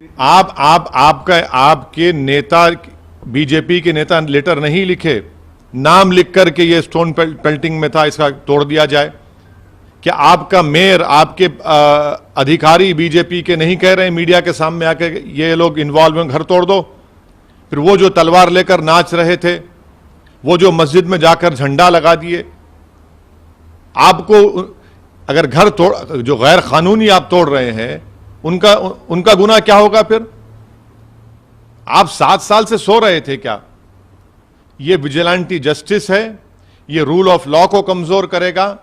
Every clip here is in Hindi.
आपके नेता, बीजेपी के नेता लेटर नहीं लिखे, नाम लिख करके ये स्टोन पेल्टिंग में था, इसका तोड़ दिया जाए। क्या आपका मेयर, आपके अधिकारी बीजेपी के नहीं कह रहे हैं मीडिया के सामने आके ये लोग इन्वॉल्व हैं, घर तोड़ दो? फिर वो जो तलवार लेकर नाच रहे थे, वो जो मस्जिद में जाकर झंडा लगा दिए, आपको अगर घर तोड़, जो गैर कानूनी आप तोड़ रहे हैं, उनका गुनाह क्या होगा? फिर आप 7 साल से सो रहे थे क्या? ये विजिलेंटी जस्टिस है, ये रूल ऑफ लॉ को कमजोर करेगा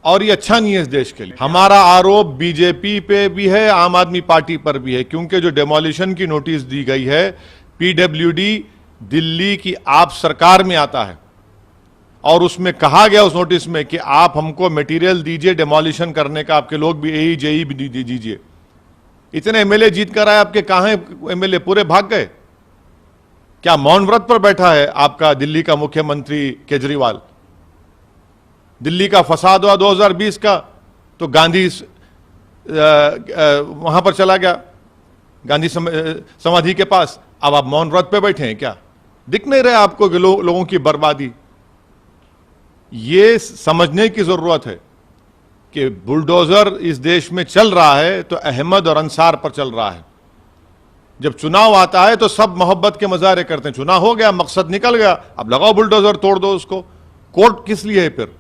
और ये अच्छा नहीं है इस देश के लिए। हमारा आरोप बीजेपी पे भी है, आम आदमी पार्टी पर भी है, क्योंकि जो डेमोलिशन की नोटिस दी गई है, पीडब्ल्यूडी दिल्ली की आप सरकार में आता है और उसमें कहा गया उस नोटिस में कि आप हमको मटेरियल दीजिए डेमोलिशन करने का, आपके लोग भी एई जेई भी दीजिए। इतने एमएलए जीत कर आए, आपके कहां हैं एमएलए? पूरे भाग गए। क्या मौन व्रत पर बैठा है आपका दिल्ली का मुख्यमंत्री केजरीवाल? दिल्ली का फसाद हुआ 2020 का, तो गांधी वहां पर चला गया, गांधी समाधि के पास। अब आप मौन व्रत पे बैठे हैं क्या? दिख नहीं रहे आपको कि लोगों की बर्बादी? ये समझने की जरूरत है कि बुलडोजर इस देश में चल रहा है तो अहमद और अंसार पर चल रहा है। जब चुनाव आता है तो सब मोहब्बत के मजारे करते हैं, चुनाव हो गया, मकसद निकल गया, अब लगाओ बुलडोजर, तोड़ दो उसको। कोर्ट किस लिए है फिर?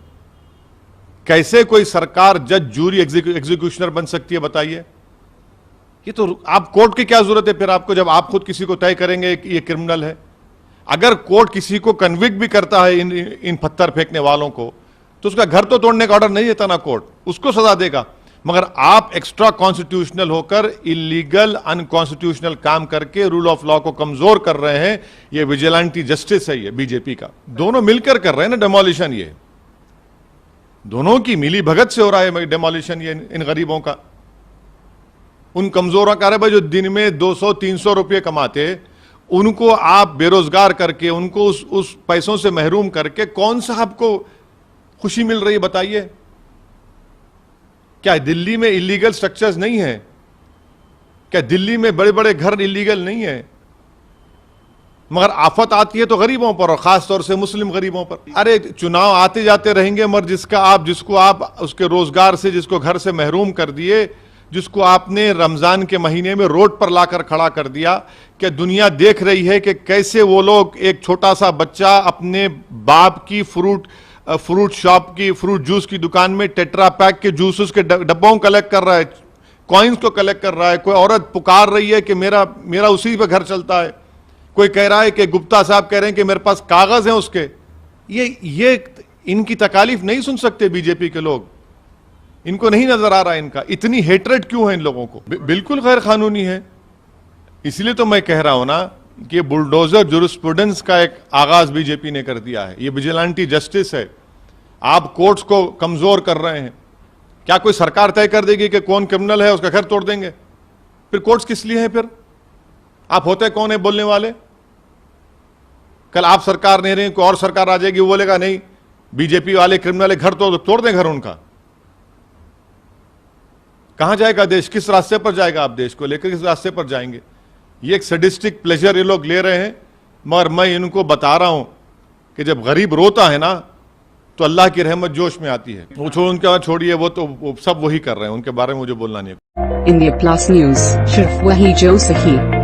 कैसे कोई सरकार जज, जूरी, एग्जीक्यूशनर बन सकती है बताइए? ये तो आप कोर्ट की क्या जरूरत है फिर आपको, जब आप खुद किसी को तय करेंगे कि ये क्रिमिनल है? अगर कोर्ट किसी को कन्विक्ट भी करता है इन पत्थर फेंकने वालों को, तो उसका घर तो तोड़ने का ऑर्डर नहीं देता ना कोर्ट, उसको सजा देगा। मगर आप एक्स्ट्रा कॉन्स्टिट्यूशनल होकर इलीगल, अनकॉन्स्टिट्यूशनल काम करके रूल ऑफ लॉ को कमजोर कर रहे हैं। ये विजिलेंटी जस्टिस है, ये बीजेपी का। दोनों मिलकर कर रहे हैं ना डेमोलिशन, ये दोनों की मिली भगत से हो रहा है डेमोलिशन, ये इन गरीबों का, उन कमजोरों का। भाई जो दिन में 200-300 रुपये कमाते, उनको आप बेरोजगार करके, उनको उस पैसों से महरूम करके कौन सा आपको खुशी मिल रही है बताइए? क्या दिल्ली में इलीगल स्ट्रक्चर्स नहीं है? क्या दिल्ली में बड़े बड़े घर इलीगल नहीं है? मगर आफत आती है तो गरीबों पर, और खास तौर से मुस्लिम गरीबों पर। अरे चुनाव आते जाते रहेंगे, मगर जिसको आप उसके रोजगार से, जिसको घर से महरूम कर दिए, जिसको आपने रमजान के महीने में रोड पर लाकर खड़ा कर दिया, क्या दुनिया देख रही है कि कैसे वो लोग, एक छोटा सा बच्चा अपने बाप की फ्रूट शॉप की, फ्रूट जूस की दुकान में टेट्रा पैक के जूसेस के डब्बों कलेक्ट कर रहा है, कॉइन्स को कलेक्ट कर रहा है। कोई औरत पुकार रही है कि मेरा उसी पे घर चलता है। कोई कह रहा है कि गुप्ता साहब कह रहे हैं कि मेरे पास कागज हैं उसके। ये इनकी तकालीफ नहीं सुन सकते बीजेपी के लोग? इनको नहीं नजर आ रहा है इनका? इतनी हेट्रेड क्यों है इन लोगों को? बिल्कुल गैर कानूनी है। इसलिए तो मैं कह रहा हूं ना कि बुलडोजर जुरिस्प्रूडेंस का एक आगाज बीजेपी ने कर दिया है। ये विजिलेंटी जस्टिस है। आप कोर्ट्स को कमजोर कर रहे हैं। क्या कोई सरकार तय कर देगी कि कौन क्रिमिनल है, उसका घर तोड़ देंगे? फिर कोर्ट्स किस लिए हैं? फिर आप होते कौन है बोलने वाले? कल आप सरकार नहीं रहे, कोई और सरकार आ जाएगी, वो बोलेगा नहीं बीजेपी वाले क्रिमिनल है, घर तोड़ दें घर उनका। कहां जाएगा देश? किस रास्ते पर जाएगा? आप देश को लेकर किस रास्ते पर जाएंगे? ये एक सैडिस्टिक प्लेजर ये लोग ले रहे हैं। मगर मैं इनको बता रहा हूं कि जब गरीब रोता है ना, तो अल्लाह की रहमत जोश में आती है। वो उनके बाद छोड़िए, वो सब वही कर रहे हैं, उनके बारे में मुझे बोलना नहीं है। इंडिया प्लस न्यूज, सिर्फ वही जो सही।